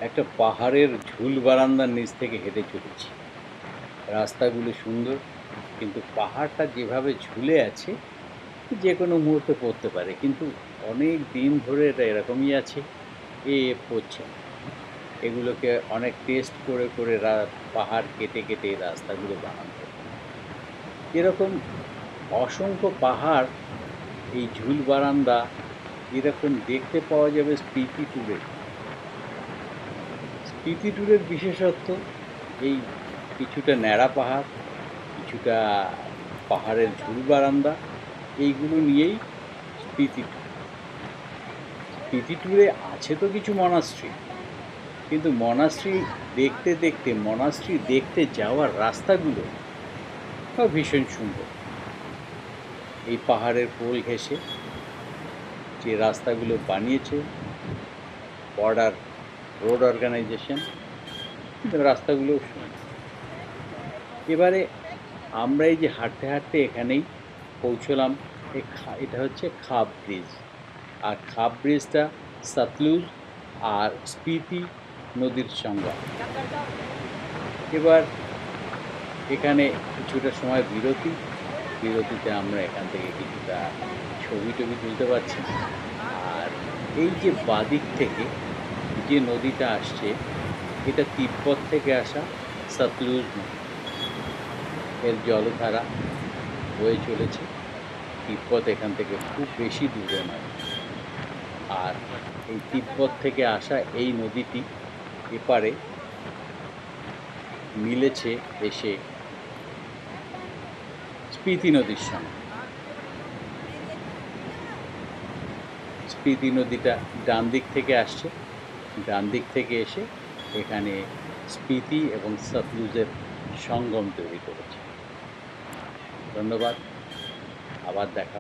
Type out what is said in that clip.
একটা পাহাড়ের ঝুল বারান্দার নিচ থেকে হেঁটে চলেছি। রাস্তাগুলো সুন্দর, কিন্তু পাহাড়টা যেভাবে ঝুলে আছে যে কোনো মুহূর্তে পড়তে পারে। কিন্তু অনেক দিন ধরে এটা এরকমই আছে, পড়ছে না। এগুলোকে অনেক টেস্ট করে করে পাহাড় কেটে কেটে এই রাস্তাগুলো বানানো হতো। এরকম অসংখ্য পাহাড়, এই ঝুল বারান্দা এরকম দেখতে পাওয়া যাবে স্পিতি ট্যুরে। স্পিতি ট্যুরের বিশেষত্ব এই কিছুটা ন্যাড়া পাহাড়, কিছুটা পাহাড়ের ঝুল বারান্দা, এইগুলো নিয়েই স্পিতি ট্যুর। স্পিতি ট্যুরে আছে তো কিছু মনাস্ট্রি, কিন্তু মনাস্ট্রি দেখতে দেখতে মনাস্ট্রি দেখতে যাওয়ার রাস্তাগুলো ভীষণ সুন্দর। এই পাহাড়ের কোল ঘেঁষে যে রাস্তাগুলো বানিয়েছে বর্ডার রোড অর্গানাইজেশন, রাস্তাগুলোও সুন্দর। এবারে আমরা এই যে হাঁটতে হাঁটতে এখানেই পৌঁছলাম। এটা হচ্ছে খাব ব্রিজ, আর খাব ব্রিজটা সতলুজ আর স্পিতি নদীর সঙ্গম। এবার এখানে কিছুটা সময় বিরতিতে আমরা এখান থেকে কিছুটা ছবি টবি তুলতে পারছি। আর এই যে বাদিক থেকে যে নদীটা আসছে, এটা তিব্বত থেকে আসা সতলুজ নদী। এর জলধারা বয়ে চলেছে। তিব্বত এখান থেকে খুব বেশি দূরে নয়। আর এই তিব্বত থেকে আসা এই নদীটি এপারে মিলেছে এসে স্পিতি নদীর সঙ্গে। স্পিতি নদীটা ডান দিক থেকে আসছে, ডান দিক থেকে এসে এখানে স্পিতি এবং সতলুজের সঙ্গম তৈরি করেছে। ধন্যবাদ, আবার দেখা।